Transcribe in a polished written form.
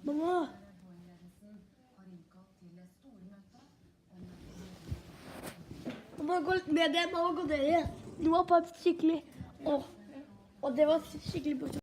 Mamma. Mamma, gå litt ned igjen. Mamma, gå ned igjen. Du var på et skikkelig... Åh, og det var skikkelig bort.